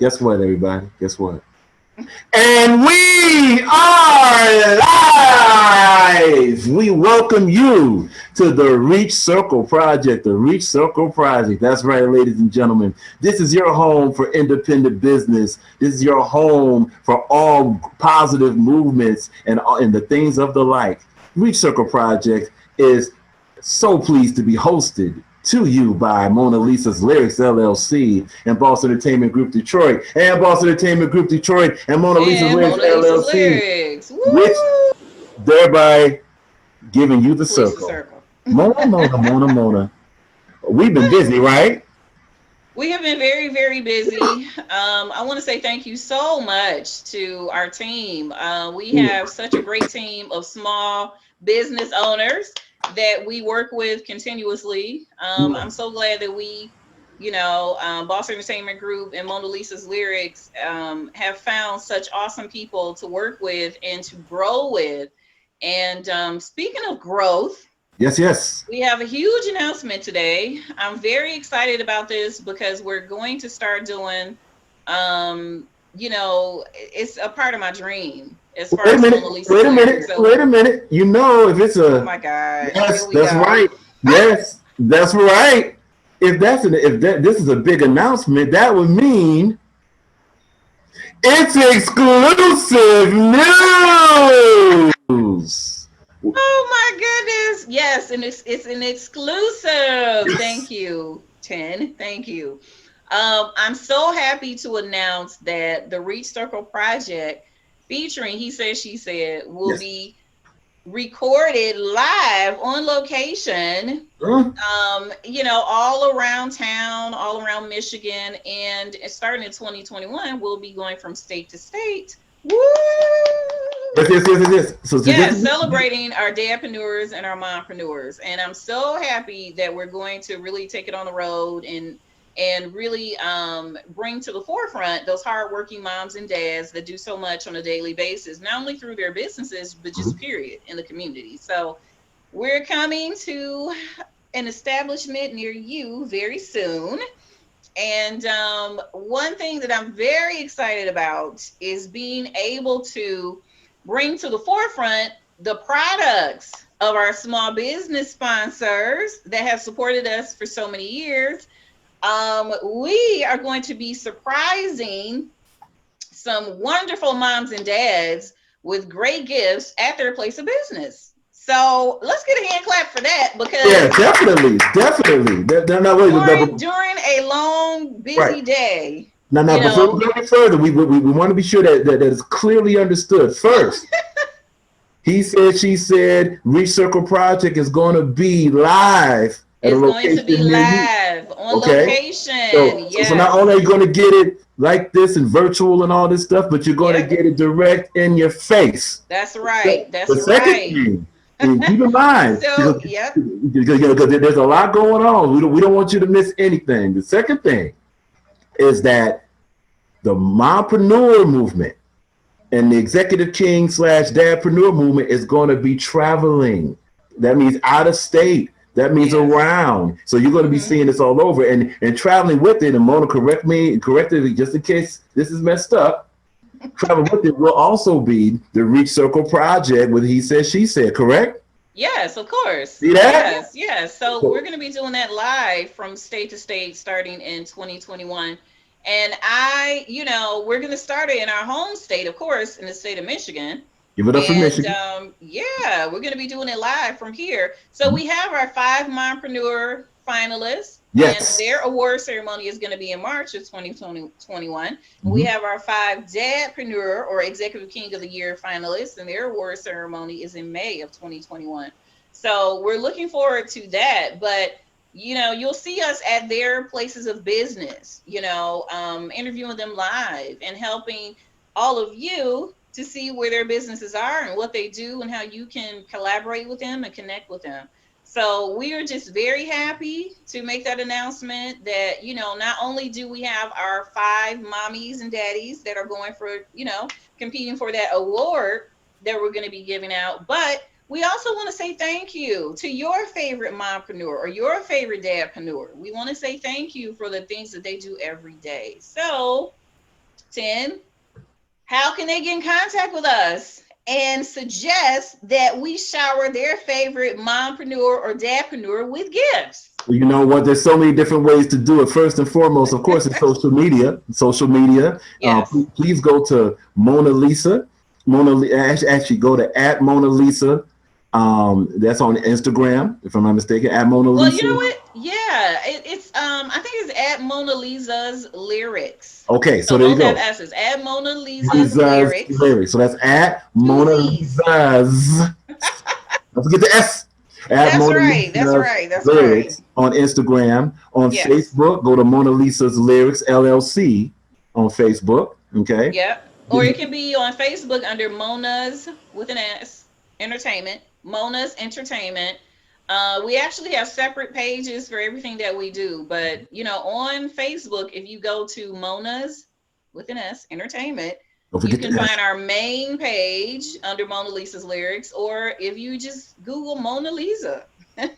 Guess what, everybody? Guess what? And we are live! We welcome you to the Reach Circle Project, the Reach Circle Project. That's right, ladies and gentlemen. This is your home for independent business. This is your home for all positive movements and the things of the like. Reach Circle Project is so pleased to be hosted to you by Mona Lisa's Lyrics LLC and B.O.S. Entertainment Group Detroit and B.O.S. Entertainment Group Detroit and Mona Lisa's And Lyrics Mona Lisa's LLC, lyrics. which Woo! thereby giving you the Who is the circle. circle? Mona. We've been busy, right? We have been very, very busy. I want to say thank you so much to our team. We have such a great team of small business owners that we work with continuously. I'm so glad that B.O.S. Entertainment Group and Mona Lisa's Lyrics have found such awesome people to work with and to grow with. And speaking of growth, Yes. we have a huge announcement today. I'm very excited about this because we're going to start doing, it's a part of my dream as far Wait a as minute. Mona Lisa's lyrics. So, Wait a minute. You know, if it's oh a my God, yes, here we that's go. right. Yes, that's right. If this is a big announcement, that would mean it's exclusive news. Oh my goodness. Yes, and it's an exclusive. Thank you, 10. Thank you. I'm so happy to announce that the Reach Circle Project featuring He Said She Said will Yes. be recorded live on location, Huh? all around town, all around Michigan. And starting in 2021, we'll be going from state to state. Woo! Yes. So Yes, this celebrating our dadpreneurs and our mompreneurs. And I'm so happy that we're going to really take it on the road and really bring to the forefront those hardworking moms and dads that do so much on a daily basis, not only through their businesses, but just period in the community. So we're coming to an establishment near you very soon. And one thing that I'm very excited about is being able to bring to the forefront the products of our small business sponsors that have supported us for so many years. We are going to be surprising some wonderful moms and dads with great gifts at their place of business. So let's get a hand clap for that yeah, because definitely. They're not wait, during a long, right. busy day, Now, before we go any further, we want to be sure that is clearly understood. First, He Said She Said Reach Circle Project is going to be live at a it's going to be location near you. live on Okay, location. so not only Yes. are you going to get it like this and virtual and all this stuff, but you're going to Yep. get it direct in your face. That's right. The That's second right. thing, and keep in mind, So, yep. because there's a lot going on. We don't want you to miss anything. The second thing is that the mompreneur movement and the executive king / dadpreneur movement is going to be traveling. That means out of state. That means Yes. around. So you're going to be seeing this all over and traveling with it. And Mona, correct it just in case this is messed up. Travel with it will also be the Reach Circle Project with He Said She Said. Correct? Yes, of course. See that? Yes. So we're going to be doing that live from state to state starting in 2021. And we're going to start it in our home state, of course, in the state of Michigan. Give it up for And Michigan. we're going to be doing it live from here. So we have our 5 mompreneur finalists. And Yes. their award ceremony is going to be in March of 2021. We have our 5 dadpreneur or executive king of the year finalists, and their award ceremony is in May of 2021. So we're looking forward to that. But you'll see us at their places of business, interviewing them live and helping all of you to see where their businesses are and what they do and how you can collaborate with them and connect with them. So we are just very happy to make that announcement that, not only do we have our 5 mommies and daddies that are going for, competing for that award that we're going to be giving out, but we also want to say thank you to your favorite mompreneur or your favorite dadpreneur. We want to say thank you for the things that they do every day. So 10, how can they get in contact with us and suggest that we shower their favorite mompreneur or dadpreneur with gifts? You know what? There's so many different ways to do it. First and foremost, of course, it's social media. Social media. Yes. Please go to Mona Lisa. Actually go to at Mona Lisa. That's on Instagram, if I'm not mistaken. At Mona Well, you know Lisa. what? Yeah, it's I think it's at Mona Lisa's lyrics. Okay, so So there you both have go. S's. At Mona Lisa's Liza's lyrics. lyrics. So that's at Two Mona Z's. Lisa's. Don't forget the S. At That's Mona right. That's Lisa's right. That's right. lyrics on Instagram. On Yes. Facebook, go to Mona Lisa's Lyrics LLC on Facebook. Okay. Yep. Or it can be on Facebook under Mona's with an S Entertainment. Mona's Entertainment. We actually have separate pages for everything that we do, but on Facebook, if you go to Mona's with an S Entertainment, Don't you forget can the S. find our main page under Mona Lisa's lyrics, or if you just Google Mona Lisa, and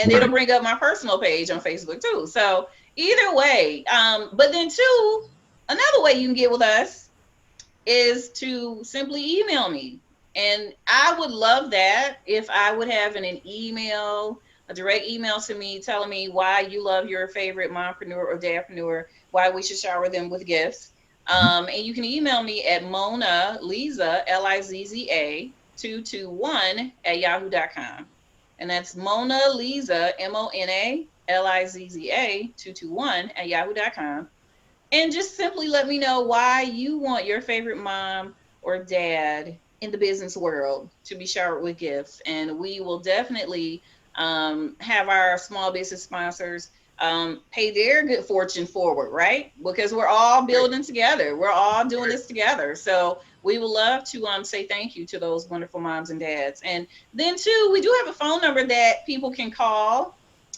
it'll Right. bring up my personal page on Facebook too. So either way, but then too, another way you can get with us is to simply email me. And I would love that if I would have an email, a direct email to me telling me why you love your favorite mompreneur or dadpreneur, why we should shower them with gifts. And you can email me at Mona Lizza, Lizza 221 at yahoo.com. And that's Mona Lizza, Mona Lizza 221 at yahoo.com. And just simply let me know why you want your favorite mom or dad in the business world to be showered with gifts. And we will definitely have our small business sponsors pay their good fortune forward, right? Because we're all building together, we're all doing this together. So we would love to say thank you to those wonderful moms and dads. And then, too, we do have a phone number that people can call,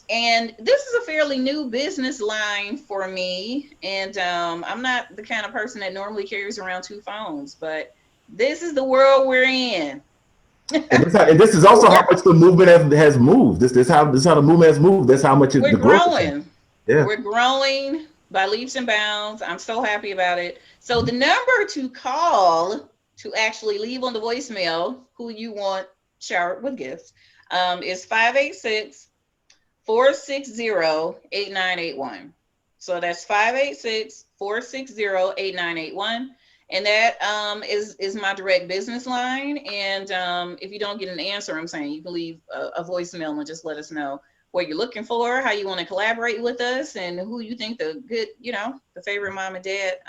and this is a fairly new business line for me. And I'm not the kind of person that normally carries around two phones, but this is the world we're in. And this is also how we're, much the movement has moved. This is how the movement has moved. That's how much we're the growth has happened. growing. Yeah. We're growing by leaps and bounds. I'm so happy about it. So the number to call to actually leave on the voicemail who you want showered with gifts is 586-460-8981. So that's 586-460-8981. And that is my direct business line. And if you don't get an answer, I'm saying you can leave a voicemail and just let us know what you're looking for, how you want to collaborate with us, and who you think the good, the favorite mom and dad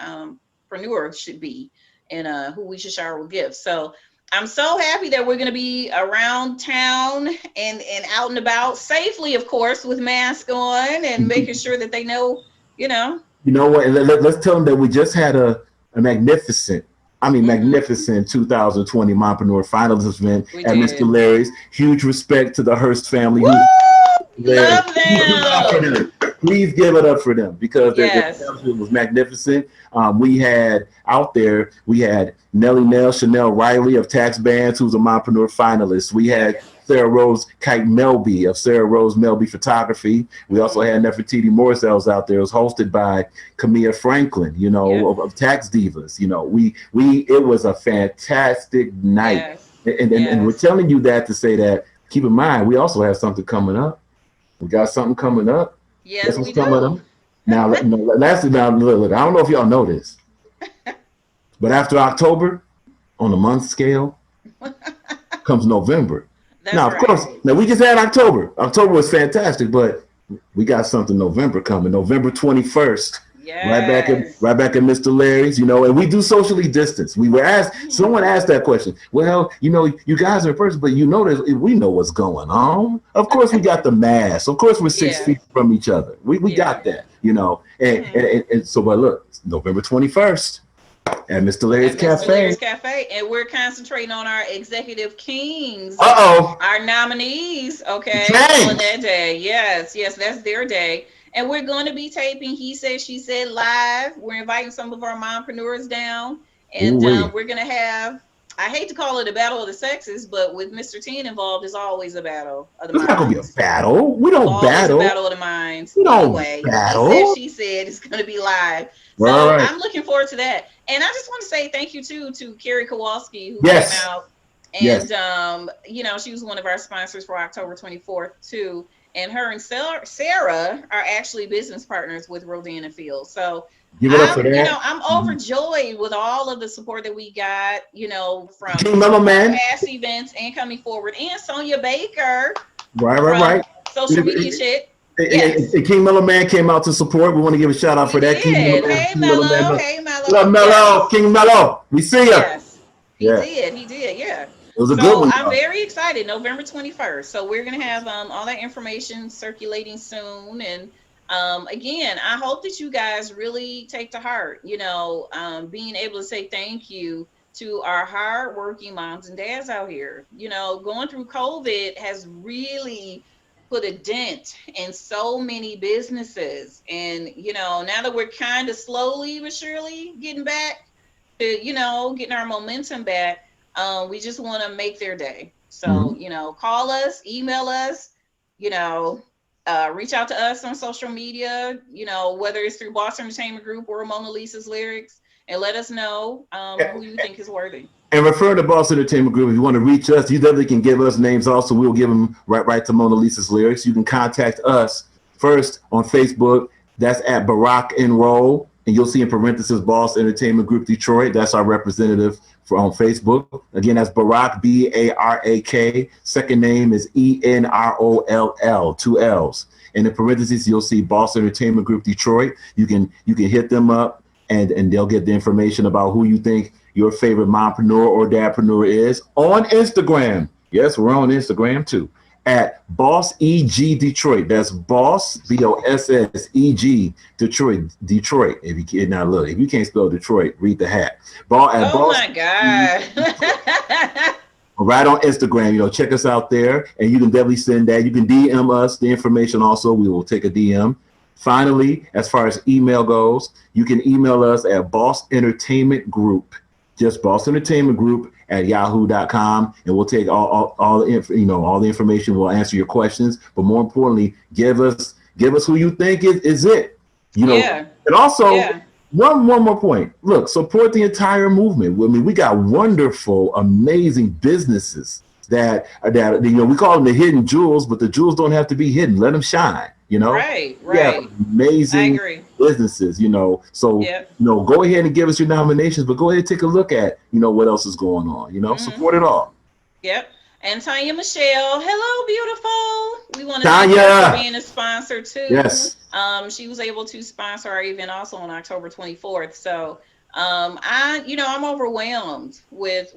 preneur should be, and who we should shower with gifts. So I'm so happy that we're going to be around town and out and about safely, of course, with masks on and making sure that they know, you know. You know what? And us tell them that we just had a magnificent, Mm-hmm. magnificent 2020 Mompreneur Finalist event We at Mr. did. Larry's. Huge respect to the Hurst family Woo! who there. Love Please give it up for them. them. Please give it up for them because their Yes. establishment was magnificent. We had Nellie Nell Chanel Riley of Tax Bands, who's a mompreneur finalist. We Yep. had Sarah Rose Kite Melby of Sarah Rose Melby Photography. We also Mm-hmm. had Nefertiti Morrisels out there. It was hosted by Camilla Franklin, Yep. of Tax Divas. It was a fantastic night. Yes. And we're Yes. telling you that to say that keep in mind we also have something coming up. We got something coming up. Guess Yes, what's we coming up? do. Now, lastly, now look, I don't know if y'all know this, but after October, on a month scale, comes November. That's Now, of course, right. now we just had October. October was fantastic, but we got something November coming. November 21st. Yes. Right back at Mr. Larry's, and we do socially distance. We were asked, Mhm. someone asked that question. Well, you guys are in person, but we know what's going on. Of course, we got the mask. Of course, we're six Yeah. feet from each other. We Yeah. got that. And, Mhm. and, and, and so, but look, November 21st at Mr. Larry's At Mr. Cafe. Lear's Cafe, and we're concentrating on our executive kings, Uh our nominees, oh, okay, on change. that day. Yes, yes, that's their day. And we're going to be taping He Said, She Said live. We're inviting some of our mompreneurs down, Ooh and wee. we're going to have I hate to call it a battle of the sexes, but with Mr. Teen involved, it's always a battle of the It's not gonna be a minds. battle. We don't Always a battle. battle of the minds. We don't Anyway, he said, battle. she said it's going to be live. All So right. I'm looking forward to that. And I just want to say thank you too to Carrie Kowalski who came Yes. out Yes. and you know, she was one of our sponsors for October 24th too. And her and Sarah are actually business partners with Rodan and Field. So Give it up for you that. know, I'm overjoyed with all of the support that we got, you know, from King Mellow Man. past events and coming forward. And Sonia Baker Right, right, from right. social media shit. Yes, King Mellow Man came out to support. We want to give a shout out we for that. King Mellow did. Man. Hey King Mellow Man. Mello, hey What up, Mello. Mellow? Yes, King Mellow. We see ya. yes, he Yeah. did. He did. Yeah. It was a good So one, I'm y'all. very excited. November 21st. So we're gonna have all that information circulating soon. And again, I hope that you guys really take to heart, you know, being able to say thank you to our hardworking moms and dads out here. You know, going through COVID has really put a dent in so many businesses. And, you know, now that we're kind of slowly but surely getting back to, you know, getting our momentum back, we just want to make their day. So, Mhm. you know, call us, email us, you know, reach out to us on social media, you know, whether it's through B.O.S. Entertainment Group or Mona Lisa's lyrics, and let us know who you think is worthy. And refer to B.O.S. Entertainment Group. If you want to reach us, you definitely can give us names also. We'll give them right to Mona Lisa's lyrics. You can contact us first on Facebook. That's at Barack Enroll. And you'll see in parentheses B.O.S. Entertainment Group Detroit. That's our representative for on Facebook. Again, that's Barack, Barak. Second name is Enroll, two L's. And in parentheses, you'll see B.O.S. Entertainment Group Detroit. You can hit them up and they'll get the information about who you think your favorite mompreneur or dadpreneur is on Instagram. Yes, we're on Instagram too. At Boss EG Detroit. That's Boss BOSSEG Detroit. If you can now look, if you can't spell Detroit, read the hat. At Oh Boss my God. right on Instagram. Check us out there, and you can definitely send that. You can DM us the information. Also, we will take a DM. Finally, as far as email goes, you can email us at Boss Entertainment Group, just Boss Entertainment Group at yahoo.com, and we'll take all the information. We'll answer your questions, but more importantly, give us who you think is it. Yeah. And also, Yeah. one more point. Look, support the entire movement. I mean, we got wonderful, amazing businesses that we call them the hidden jewels, but the jewels don't have to be hidden. Let them shine. Right. We have Right. I amazing agree. businesses. So Yep. go ahead and give us your nominations, but go ahead and take a look at what else is going on. Hmm. Support it all. Yep. And Tanya Michelle, hello, beautiful. We want to thank her for Tanya, being a sponsor too. yes. She was able to sponsor our event also on October 24th. So, I'm overwhelmed with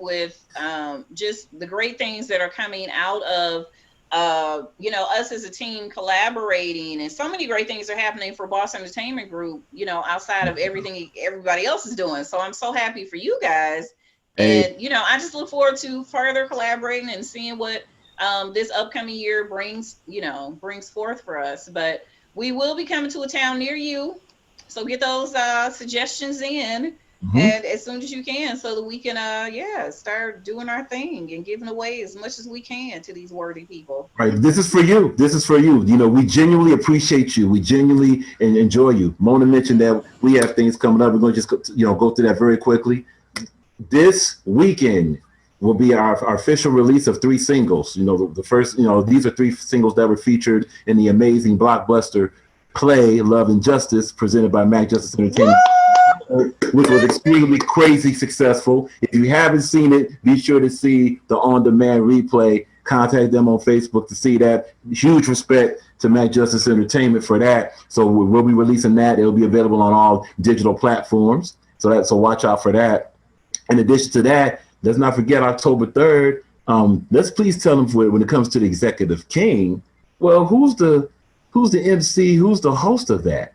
just the great things that are coming out of us as a team collaborating, and so many great things are happening for B.O.S. Entertainment Group, outside of everything everybody else is doing. So I'm so happy for you guys. Hey, And I just look forward to further collaborating and seeing what this upcoming year brings forth for us. But we will be coming to a town near you, so get those suggestions in, mhm. and as soon as you can, so that we can start doing our thing and giving away as much as we can to these worthy people. Right. This is for you. This is for you. We genuinely appreciate you. We genuinely enjoy you. Mona mentioned that we have things coming up. We're going to just go through that very quickly. This weekend will be our official release of 3 singles. The first, these are 3 singles that were featured in the amazing blockbuster play Love and Justice, presented by Mac Justice Entertainment, which was extremely crazy successful. If you haven't seen it, be sure to see the on-demand replay. Contact them on Facebook to see that. Huge respect to Mac Justice Entertainment for that. So we'll be releasing that. It'll be available on all digital platforms. So watch out for that. In addition to that, let's not forget October 3rd. Let's please tell them when it comes to the Executive King. Well, who's the MC? Who's the host of that?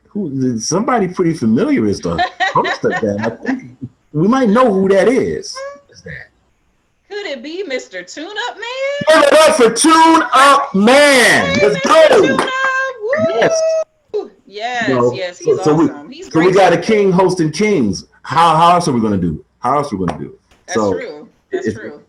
Somebody pretty familiar is the host of that. I think we might know who that is. Who's that? Could it be Mr. Tune Up Give Man? it up for Tune Up Man. Hey, Let's Mr. Tune go. Up! Yes. Woo! Yes, yes, he's So we awesome. He's so we great got a too. king hosting kings. How else are we gonna do it? How else are we gonna do it? That's So true. That's true.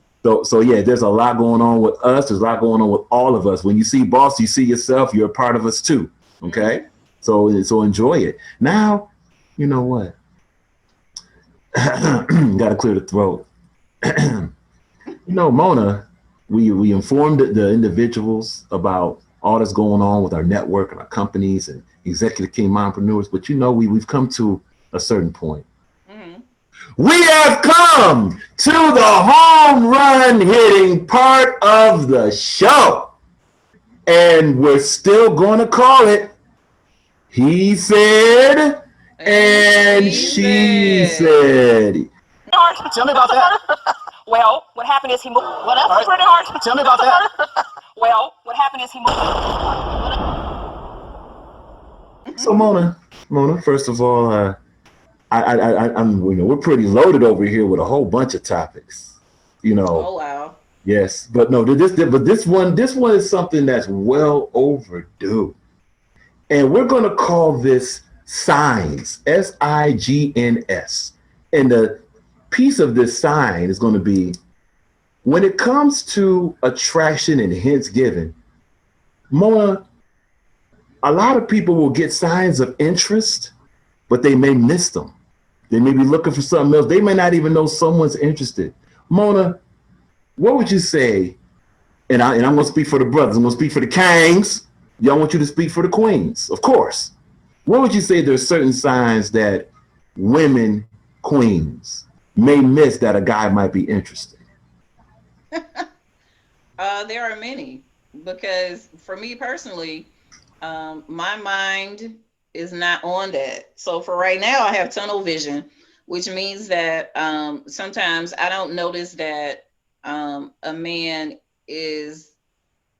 So yeah, there's a lot going on with us. There's a lot going on with all of us. When you see boss, you see yourself. You're a part of us too. Okay, Mm-hmm. so enjoy it. Now, you know what? Got to clear the throat. Mona, we informed the individuals about all that's going on with our network and our companies and executive team entrepreneurs. But we've come to a certain point. Mm-hmm. We have come to the home run hitting part of the show. And we're still going to call it He Said And and she She said, Said. Tell me about that. Well, what happened is he moved. Well, that's pretty hard. Tell me about that. Well, what happened is he moved. So Mona, first of all, I'm we're pretty loaded over here with a whole bunch of topics. You know, oh wow. yes, but no, this one is something that's well overdue, and we're going to call this signs, SIGNS, and the piece of this sign is going to be when it comes to attraction and hints given. Mona, a lot of people will get signs of interest, but they may miss them. They may be looking for something else. They may not even know someone's interested. Mona, what would you say? And I'm going to speak for the brothers. I'm going to speak for the kings. Y'all want you to speak for the queens, of course. What would you say there's certain signs that women, queens, may miss that a guy might be interested? There are many because for me personally, my mind is not on that. So for right now, I have tunnel vision, which means that sometimes I don't notice that a man is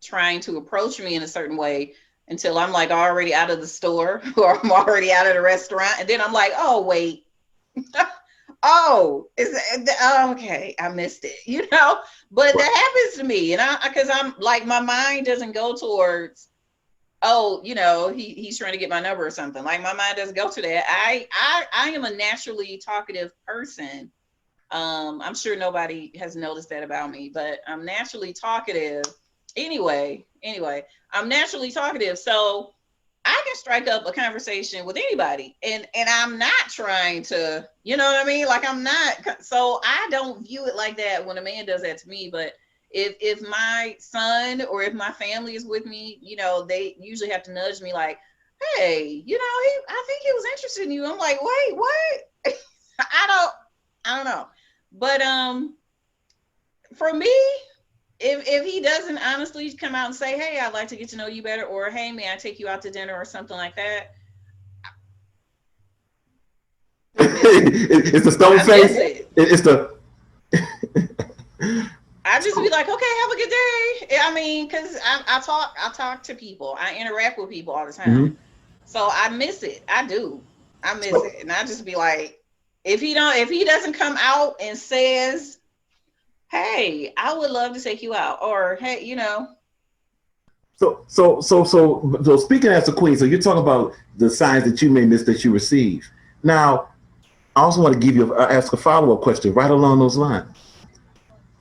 trying to approach me in a certain way until I'm like already out of the store or I'm already out of the restaurant. And then I'm like, oh, wait. Oh, okay? I missed it, but that happens to me. And because I'm like, my mind doesn't go towards, oh, he's trying to get my number or something. Like my mind doesn't go to that. I am a naturally talkative person. I'm sure nobody has noticed that about me, but I'm naturally talkative. Anyway, I'm naturally talkative, so I can strike up a conversation with anybody, and I'm not trying to, you know what I mean? Like I'm not. So I don't view it like that when a man does that to me. But if my son or if my family is with me, they usually have to nudge me like, hey, I think he was interested in you. I'm like, wait, what? I don't know. But for me, if he doesn't honestly come out and say, hey, I'd like to get to know you better, or hey, may I take you out to dinner or something like that, I miss it. It's the stone I face. miss it. It's the I just be like, okay, have a good day. I mean, because I talk to people, I interact with people all the time, Mhm. so I miss it. I do. I miss so, it, and I just be like, if he doesn't come out and says, hey, I would love to take you out, or hey, so speaking as a queen, so you're talking about the signs that you may miss that you receive. Now, I also want to ask a follow-up question right along those lines.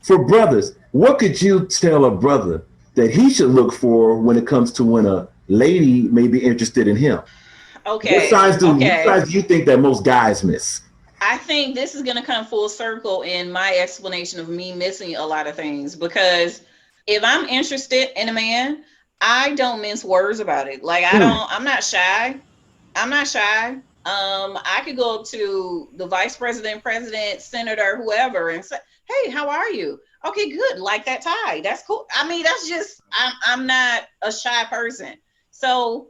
For brothers, what could you tell a brother that he should look for when it comes to when a lady may be interested in him? okay, What okay. signs do you think that most guys miss? I think this is going to come full circle in my explanation of me missing a lot of things, because if I'm interested in a man, I don't mince words about it. Like Mm. I'm not shy. I'm not shy. I could go up to the vice president, president, senator, whoever, and say, "Hey, how are you? Okay, good. Like that tie. That's cool." I mean, that's just I'm not a shy person. So,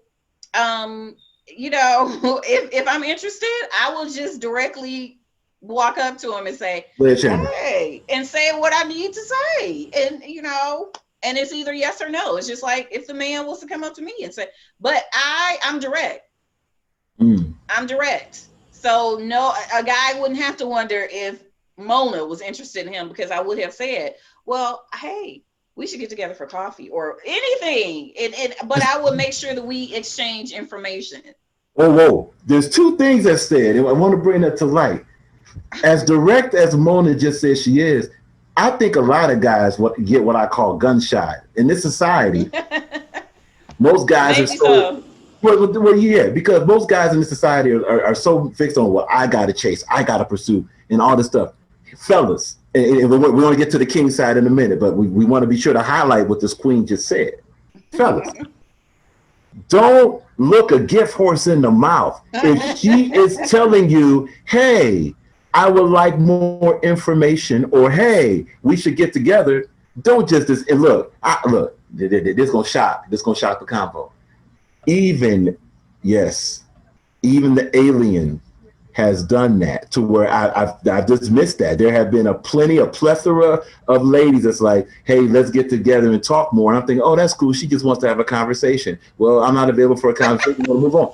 um, if I'm interested, I will just directly walk up to him and say, Led Shannon. "Hey," and say what I need to say, and and it's either yes or no. It's just like if the man wants to come up to me and say, but I'm direct. Mm. I'm direct. So no, a guy wouldn't have to wonder if Mona was interested in him, because I would have said, well, hey, we should get together for coffee or anything. But I would make sure that we exchange information. Whoa. There's two things that said, and I want to bring that to light. As direct as Mona just said she is, I think a lot of guys get what I call gun shy in this society. Most guys are Maybe so so. well, yeah, because most guys in this society are so fixed on what I gotta chase, I gotta pursue, and all this stuff. Fellas, and we want to get to the king side in a minute, but we want to be sure to highlight what this queen just said. Fellas, don't look a gift horse in the mouth. If she is telling you, hey, I would like more information, or hey, we should get together, don't just this and look, this gonna shock the convo. Even yes, even the alien has done that to where I've just missed that. There have been a plethora of ladies that's like, hey, let's get together and talk more. And I'm thinking, oh, that's cool. She just wants to have a conversation. Well, I'm not available for a conversation. We'll move on.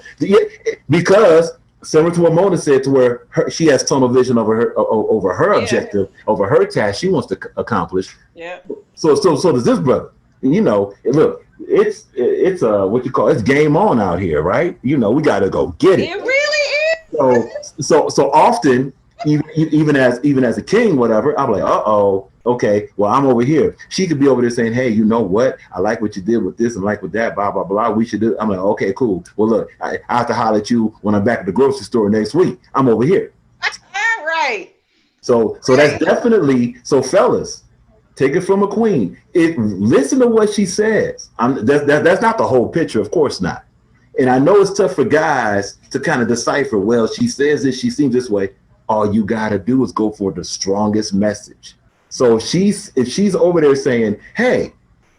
Because similar to what Mona said, to where she has tunnel vision over her Yeah. objective, over her task she wants to accomplish. Yeah. So does this brother. You know, look, it's what you call it's game on out here, right? You know, we got to go get it. It really is. So often, even as a king, whatever, I'm like, okay, well, I'm over here. She could be over there saying, hey, you know what? I like what you did with this and like with that, blah blah blah. We should do. I'm like, okay, cool. Well, look, I have to holler at you when I'm back at the grocery store next week. I'm over here. Right. So that's definitely so, fellas. Take it from a queen. Listen to what she says. That's not the whole picture, of course not. And I know it's tough for guys to kind of decipher. Well, she says this, she seems this way. All you gotta do is go for the strongest message. So if she's over there saying, "Hey,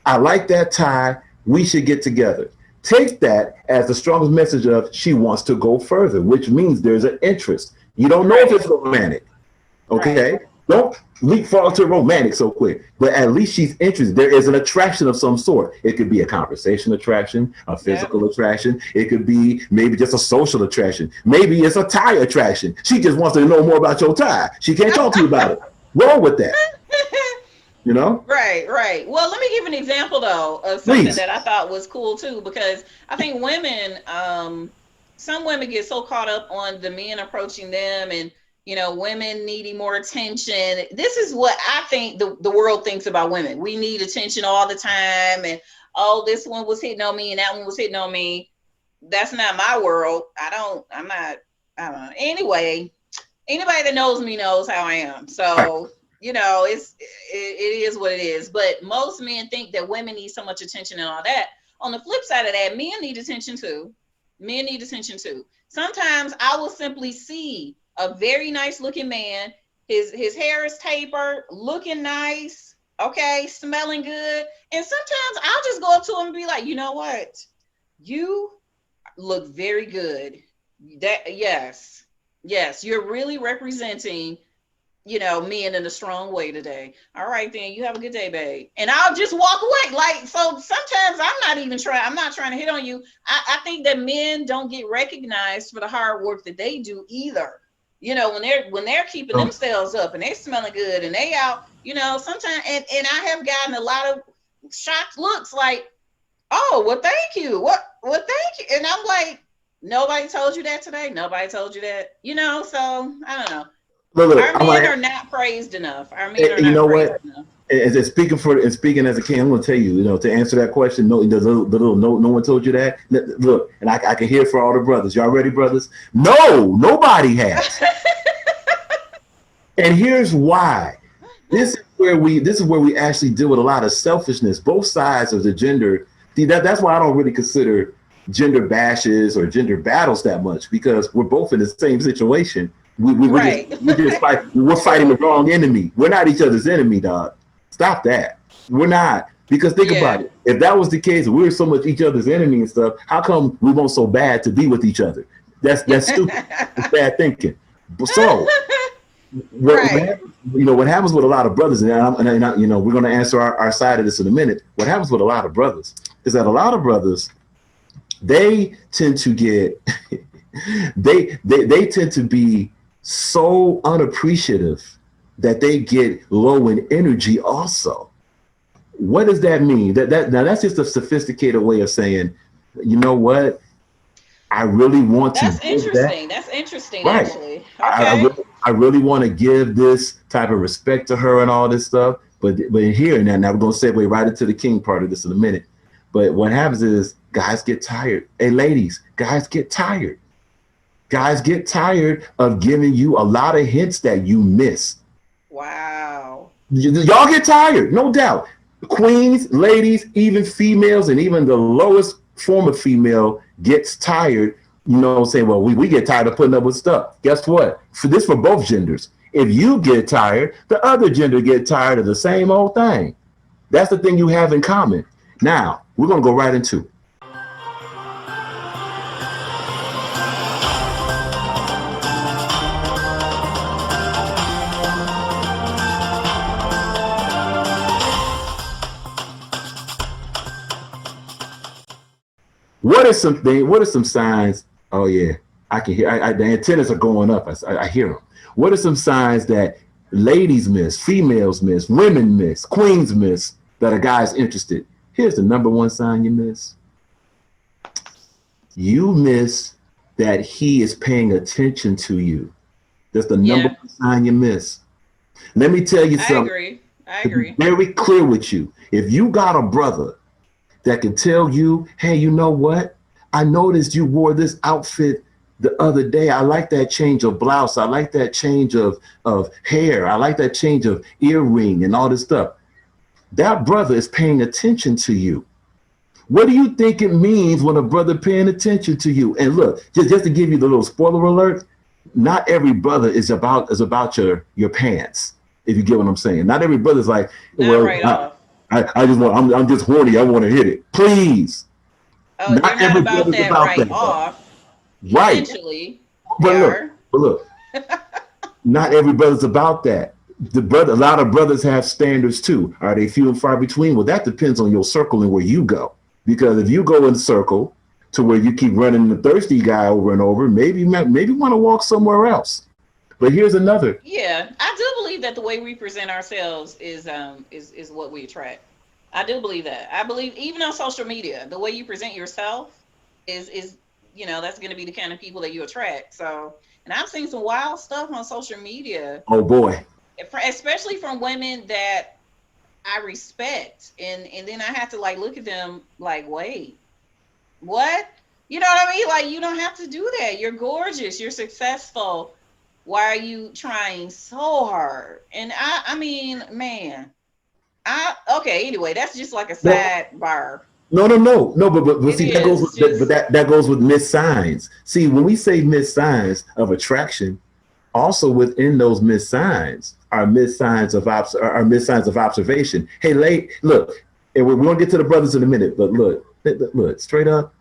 I like that tie. We should get together." Take that as the strongest message of she wants to go further, which means there's an interest. You don't know if it's romantic. Okay, right. Don't leapfrog to romantic so quick, but at least she's interested. There is an attraction of some sort. It could be a conversation attraction, a physical attraction. It could be maybe just a social attraction. Maybe it's a tie attraction. She just wants to know more about your tie. She can't talk to you about it. Roll with that. You know? Right. Well, let me give an example though of something that I thought was cool too, because I think women, some women get so caught up on the men approaching them and, you know, women needing more attention. This is what I think the world thinks about women. We need attention all the time. And, oh, this one was hitting on me and that one was hitting on me. That's not my world. I don't know. Anyway, anybody that knows me knows how I am. So, you know, it is what it is. But most men think that women need so much attention and all that. On the flip side of that, men need attention too. Sometimes I will simply see a very nice looking man, his hair is tapered, looking nice, okay, smelling good. And sometimes I'll just go up to him and be like, you know what? You look very good. Yes, you're really representing, you know, men in a strong way today. All right, then you have a good day, babe. And I'll just walk away. Like, so sometimes I'm not trying to hit on you. I think that men don't get recognized for the hard work that they do either. You know, when they're keeping themselves up and they smelling good and they out, you know, sometimes and I have gotten a lot of shocked looks like, oh, well, thank you. Well, thank you. And I'm like, nobody told you that today. Nobody told you that, you know, so I don't know. Look, our men are not praised enough. Our men are you know not praised what? enough. And speaking as a king, I'm going to tell you, you know, to answer that question, no one told you that. Look, and I can hear for all the brothers. Y'all ready, brothers? No, nobody has. And here's why. This is where we actually deal with a lot of selfishness, both sides of the gender. See, that's why I don't really consider gender bashes or gender battles that much, because we're both in the same situation. We're fighting the wrong enemy. We're not each other's enemy, dog. Stop that. We're not. Because think about it. If that was the case, we were so much each other's enemy and stuff, how come we want so bad to be with each other? That's stupid. It's bad thinking. So, what happens with a lot of brothers, and you know, we're going to answer our side of this in a minute. What happens with a lot of brothers is that a lot of brothers, they tend to get, they tend to be so unappreciative that they get low in energy also. What does that mean? Now that's just a sophisticated way of saying, you know what? I really want That's to. interesting. That's interesting, right. actually. Okay. I really want to give this type of respect to her and all this stuff. But here and now we're going to segue right into the king part of this in a minute. But what happens is guys get tired. Hey, ladies, guys get tired. Guys get tired of giving you a lot of hints that you miss. Wow. Y'all get tired, no doubt. Queens, ladies, even females, and even the lowest form of female gets tired, you know, saying, well, we get tired of putting up with stuff. Guess what? For this, for both genders. If you get tired, the other gender get tired of the same old thing. That's the thing you have in common. Now, we're going to go right into what are some signs? Oh yeah, I can hear. The antennas are going up. I hear them. What are some signs that ladies miss, females miss, women miss, queens miss that a guy's interested? Here's the number one sign you miss. You miss that he is paying attention to you. That's the number one sign you miss. Let me tell you something. I agree. To be very clear with you. If you got a brother that can tell you, hey, you know what? I noticed you wore this outfit the other day. I like that change of blouse. I like that change of hair. I like that change of earring and all this stuff. That brother is paying attention to you. What do you think it means when a brother paying attention to you? And look, just to give you the little spoiler alert, not every brother is about your pants, if you get what I'm saying. Not every brother's like, I'm just horny. I want to hit it. Please. Oh, not they're not about that right off. Right. Eventually, but look, not every brother's about that. A lot of brothers have standards too. Are they few and far between? Well, that depends on your circle and where you go. Because if you go in a circle to where you keep running the thirsty guy over and over, maybe want to walk somewhere else. But here's another. Yeah, I do believe that the way we present ourselves is what we attract. I do believe that. I believe even on social media, the way you present yourself is that's going to be the kind of people that you attract. So, and I've seen some wild stuff on social media. Oh boy. Especially from women that I respect, and then I have to like look at them like, wait, what? You know what I mean? Like, you don't have to do that. You're gorgeous. You're successful. Why are you trying so hard? And I mean, man, okay. Anyway, that's just like a sidebar. No. But see, that goes with missed signs. See, when we say missed signs of attraction, also within those missed signs are missed signs of observation. Hey, look, and we're gonna get to the brothers in a minute, but look, straight up,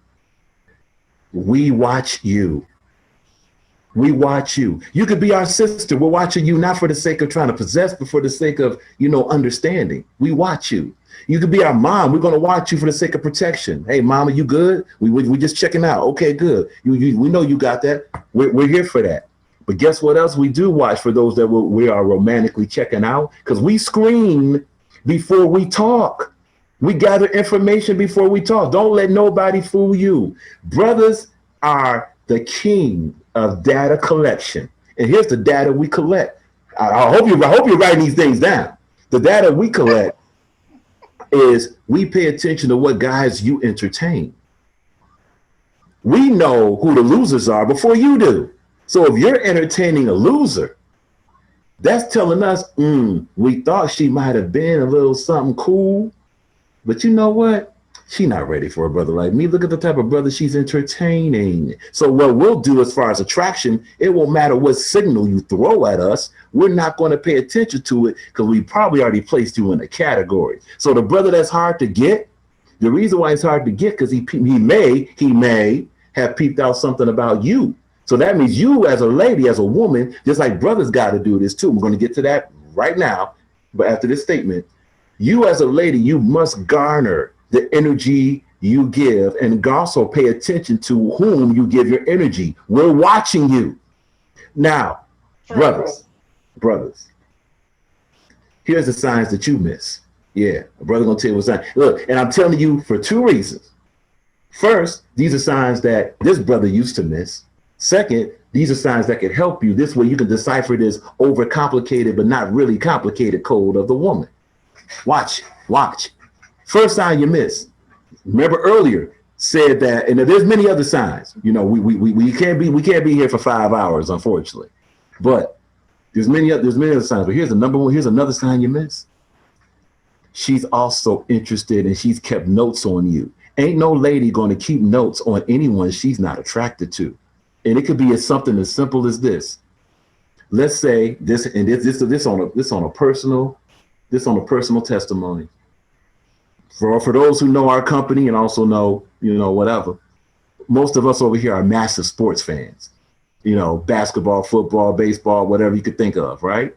we watch you. We watch you. You could be our sister. We're watching you not for the sake of trying to possess, but for the sake of, understanding. We watch you. You could be our mom. We're going to watch you for the sake of protection. Hey, mama, you good? We just checking out. Okay, good. We know you got that. We're here for that. But guess what else we do watch for those that we are romantically checking out? Because we screen before we talk. We gather information before we talk. Don't let nobody fool you. Brothers are the king of data collection. And here's the data we collect. I hope you're writing these things down. The data we collect is we pay attention to what guys you entertain. We know who the losers are before you do. So if you're entertaining a loser, that's telling us, we thought she might have been a little something cool, but you know what? She's not ready for a brother like me. Look at the type of brother she's entertaining. So what we'll do as far as attraction, it won't matter what signal you throw at us. We're not going to pay attention to it because we probably already placed you in a category. So the brother that's hard to get, the reason why it's hard to get because he may have peeped out something about you. So that means you as a lady, as a woman, just like brothers got to do this too. We're going to get to that right now. But after this statement, you as a lady, you must garner the energy you give and also pay attention to whom you give your energy. We're watching you. Now, brothers, here's the signs that you miss. Yeah, a brother gonna tell you what sign. Look, and I'm telling you for two reasons. First, these are signs that this brother used to miss. Second, these are signs that can help you. This way you can decipher this overcomplicated but not really complicated code of the woman. Watch, watch. First sign you miss. Remember earlier said that, and there's many other signs. You know, we can't be here for 5 hours, unfortunately. But there's many other signs. But here's the number one. Here's another sign you miss. She's also interested and she's kept notes on you. Ain't no lady going to keep notes on anyone she's not attracted to. And it could be something as simple as this. Let's say this, and this on a personal testimony. For those who know our company and also know, whatever, most of us over here are massive sports fans. Basketball, football, baseball, whatever you could think of, right?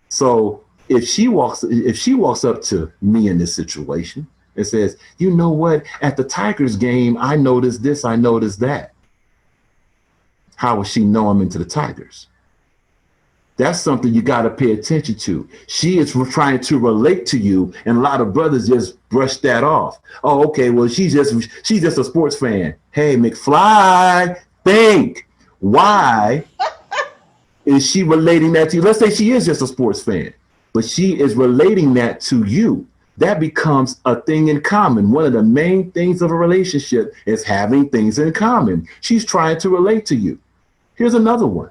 So if she walks up to me in this situation and says, you know what, at the Tigers game, I noticed this, I noticed that. How will she know I'm into the Tigers? That's something you got to pay attention to. She is trying to relate to you, and a lot of brothers just brush that off. Oh, okay, well, she's just a sports fan. Hey, McFly, think. Why is she relating that to you? Let's say she is just a sports fan, but she is relating that to you. That becomes a thing in common. One of the main things of a relationship is having things in common. She's trying to relate to you. Here's another one.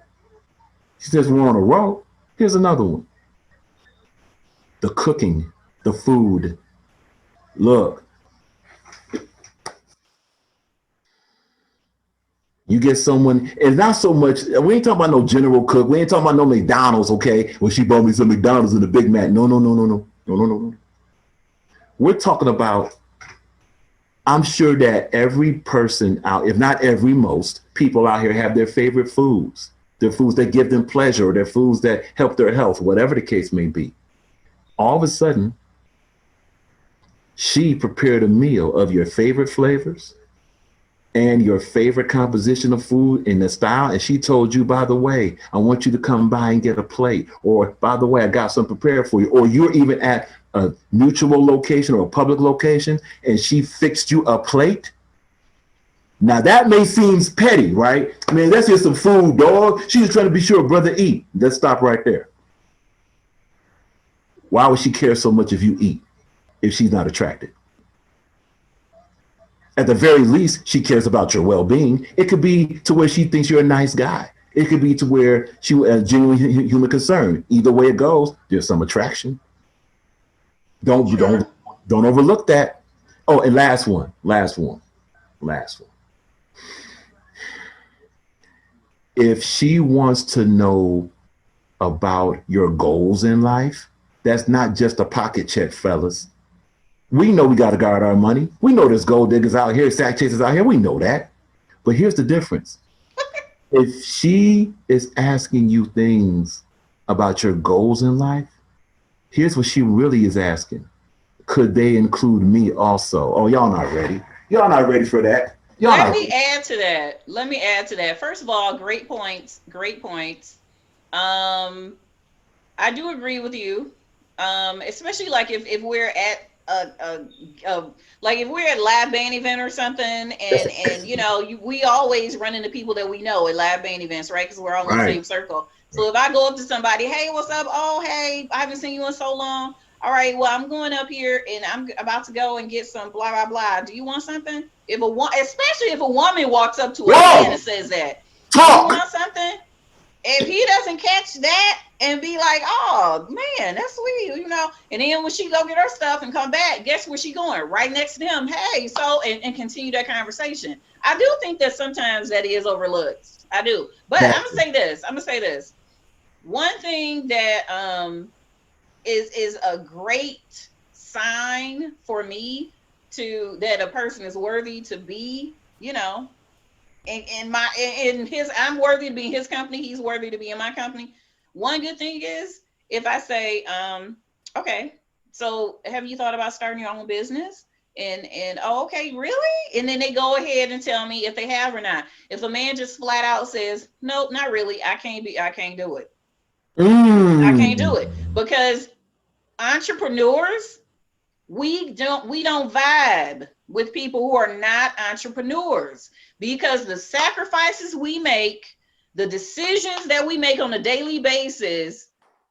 She says we're on a roll. Here's another one. The cooking, the food. Look, you get someone, it's not so much, we ain't talking about no General Cook. We ain't talking about no McDonald's, okay? Well, she bought me some McDonald's and a Big Mac. No. We're talking about, I'm sure that every person out, if not every, most people out here have their favorite foods. Their foods that give them pleasure, or their foods that help their health, whatever the case may be. All of a sudden, she prepared a meal of your favorite flavors and your favorite composition of food in the style. And she told you, by the way, I want you to come by and get a plate. Or, by the way, I got some prepared for you. Or you're even at a mutual location or a public location and she fixed you a plate. Now that may seem petty, right? I mean, that's just some food, dog. She was trying to be sure a brother eat. Let's stop right there. Why would she care so much if you eat, if she's not attracted? At the very least, she cares about your well-being. It could be to where she thinks you're a nice guy. It could be to where she has genuine human concern. Either way it goes, there's some attraction. Don't overlook that. Oh, and last one. If she wants to know about your goals in life, that's not just a pocket check, fellas. We know we got to guard our money. We know there's gold diggers out here, sack chasers out here. We know that. But here's the difference. If she is asking you things about your goals in life, here's what she really is asking. Could they include me also? Oh, y'all not ready. Y'all not ready for that. Let me add to that. First of all, great points. I do agree with you. Especially like if we're at like if we're at a live band event or something, and we always run into people that we know at live band events, right? Because we're all in the same circle. So if I go up to somebody, hey, what's up? Oh, hey, I haven't seen you in so long. All right, well, I'm going up here and I'm about to go and get some blah blah blah. Do you want something? Especially if a woman walks up to a man and says that, do you want something? If he doesn't catch that and be like, oh man, that's sweet, and then when she go get her stuff and come back, guess where she going? Right next to him. Hey, so and continue that conversation. I do think that sometimes that is overlooked. I do, but I'm gonna say this. One thing that is a great sign for me that a person is worthy to be, I'm worthy to be in his company, he's worthy to be in my company. One good thing is if I say, okay, so have you thought about starting your own business? And oh, okay, really? And then they go ahead and tell me if they have or not. If a man just flat out says, nope, not really, I can't do it. I can't do it, because entrepreneurs We don't vibe with people who are not entrepreneurs, because the sacrifices we make, the decisions that we make on a daily basis,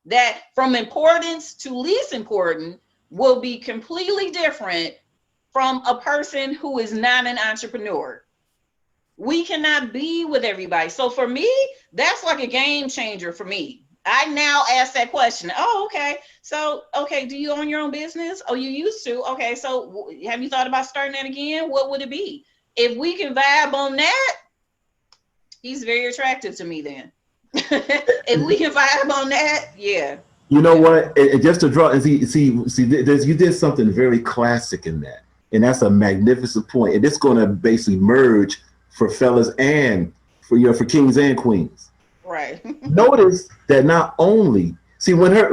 that from importance to least important, will be completely different from a person who is not an entrepreneur. We cannot be with everybody. So for me, that's like a game changer for me. I now ask that question. Oh, okay. So, okay, do you own your own business? Oh, you used to. Okay, so have you thought about starting that again? What would it be? If we can vibe on that, he's very attractive to me then. If we can vibe on that, yeah. You know Yeah. what? And just to draw and see, you did something very classic in that, and that's a magnificent point. And it's going to basically merge for fellas and for kings and queens. Right. Notice that not only when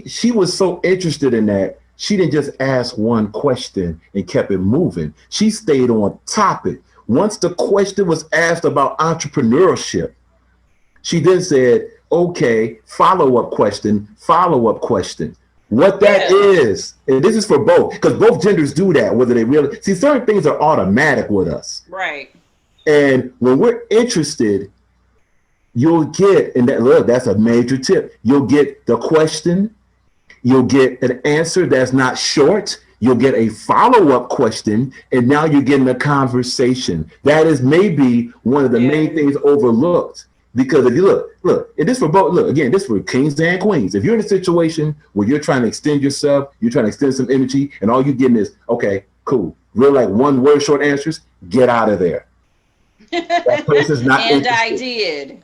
she was so interested in that, she didn't just ask one question and kept it moving. She stayed on topic. Once the question was asked about entrepreneurship, she then said, okay, follow-up question, follow-up question. What that Yeah. is, and this is for both, because both genders do that, whether they really see certain things are automatic with us. Right. And when we're interested, you'll get, and that look, that's a major tip. You'll get the question, you'll get an answer that's not short, you'll get a follow-up question, and now you're getting a conversation. That is maybe one of the main things overlooked. Because if you look, and this for both, look, again, this for kings and queens. If you're in a situation where you're trying to extend yourself, you're trying to extend some energy, and all you're getting is, okay, cool, real like one word short answers, get out of there. That person is not And interested. I did.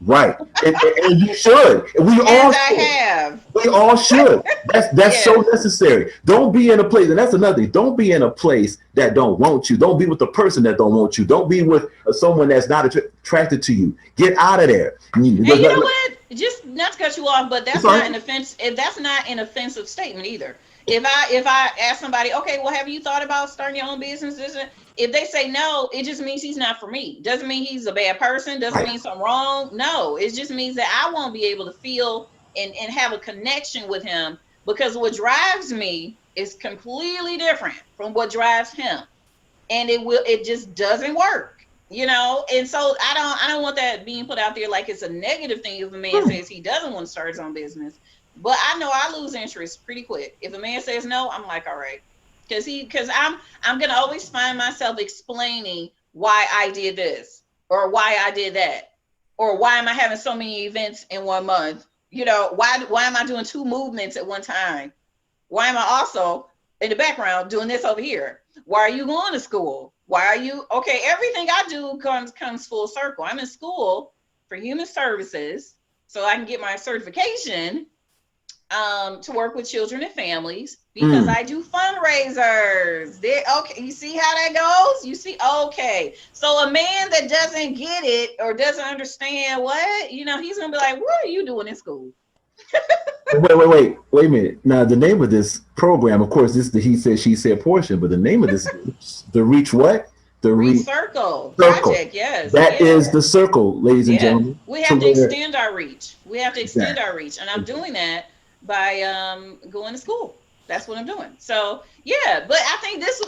Right. And you should. We And all I should. have. We all should. That's so Yes. necessary. Don't be in a place, and that's another thing. Don't be in a place that don't want you. Don't be with the person that don't want you. Don't be with someone that's not attracted to you. Get out of there. And you know what? Just not to cut you off, but that's Sorry. not an offense. That's not an offensive statement either. If I ask somebody, okay, well, have you thought about starting your own business? If they say no, it just means he's not for me. Doesn't mean he's a bad person. Doesn't Right. mean something wrong. No, it just means that I won't be able to feel and have a connection with him, because what drives me is completely different from what drives him, and it just doesn't work, and so I don't want that being put out there like it's a negative thing if a man says he doesn't want to start his own business. But I know I lose interest pretty quick if a man says no. I'm like, all right, because I'm gonna always find myself explaining why I did this or why I did that, or why am I having so many events in 1 month. Why am I doing two movements at one time? Why am I also in the background doing this over here? Why are you going to school? Why are you okay? Everything I do comes full circle. I'm in school for human services so I can get my certification to work with children and families, because I do fundraisers. Okay, you see how that goes? You see, okay. So a man that doesn't get it or doesn't understand he's gonna be like, what are you doing in school? Wait a minute. Now the name of this program, of course, this is the he said she said portion, but the name of this is the Reach what? The Reach Reach Circle Circle. Project, yes. That is the circle, ladies and gentlemen. We have to where- extend our reach. We have to extend our reach. And I'm doing that by going to school. That's what I'm doing. So yeah, but I think this,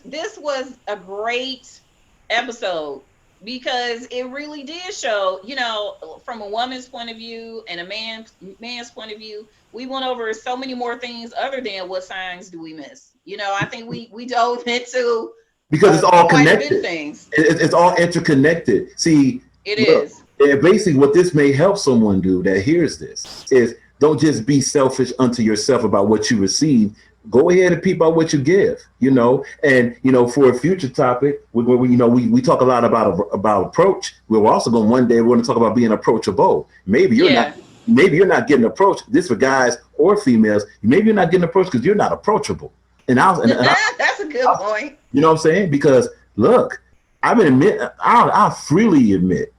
this was a great episode, because it really did show, from a woman's point of view and a man's point of view. We went over so many more things other than what signs do we miss. I think we dove into because it's all quite a bit connected. of things. It's all interconnected. See, It is. And basically what this may help someone do that hears this is, don't just be selfish unto yourself about what you receive. Go ahead and peep out what you give, and for a future topic, we talk a lot about approach. We're also going one day we're going to talk about being approachable. Maybe you're not getting approached. This for guys or females. Maybe you're not getting approached because you're not approachable. And That's a good point. You know what I'm saying? Because look, I'll freely admit,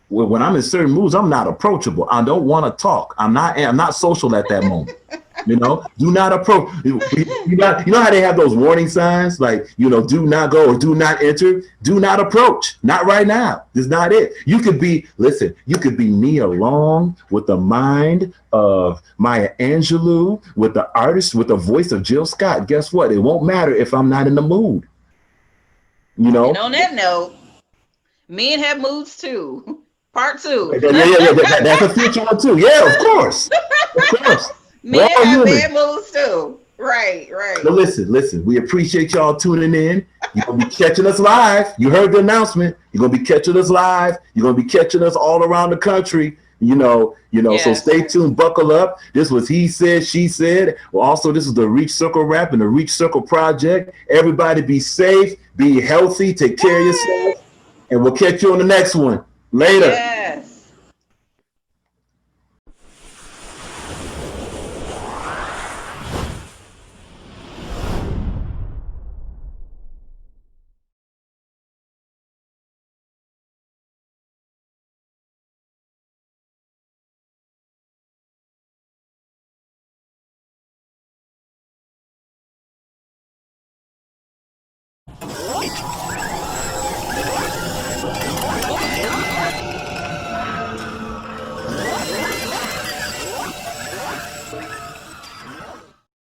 when I'm in certain moods, I'm not approachable. I don't want to talk. I'm not social at that moment. You know, do not approach. You know how they have those warning signs, like, you know, do not go or do not enter. Do not approach. Not right now. This is not it. You could be, listen, you could be Nia Long with the mind of Maya Angelou, with the artist, with the voice of Jill Scott. Guess what? It won't matter if I'm not in the mood. You And know, on that note, men have moods too. Part two. that's a future one too. Yeah, of course, of course. We're Men all have human. bad moods too. Right, right. But listen, we appreciate y'all tuning in. You're gonna be catching us live. You heard the announcement. You're gonna be catching us live. You're gonna be catching us all around the country. So Yes. stay tuned, buckle up. This was He Said, She Said. Well, also, this is the Reach Circle Rap and the Reach Circle Project. Everybody be safe, be healthy, take care of yourself, and we'll catch you on the next one. Later. Yes. It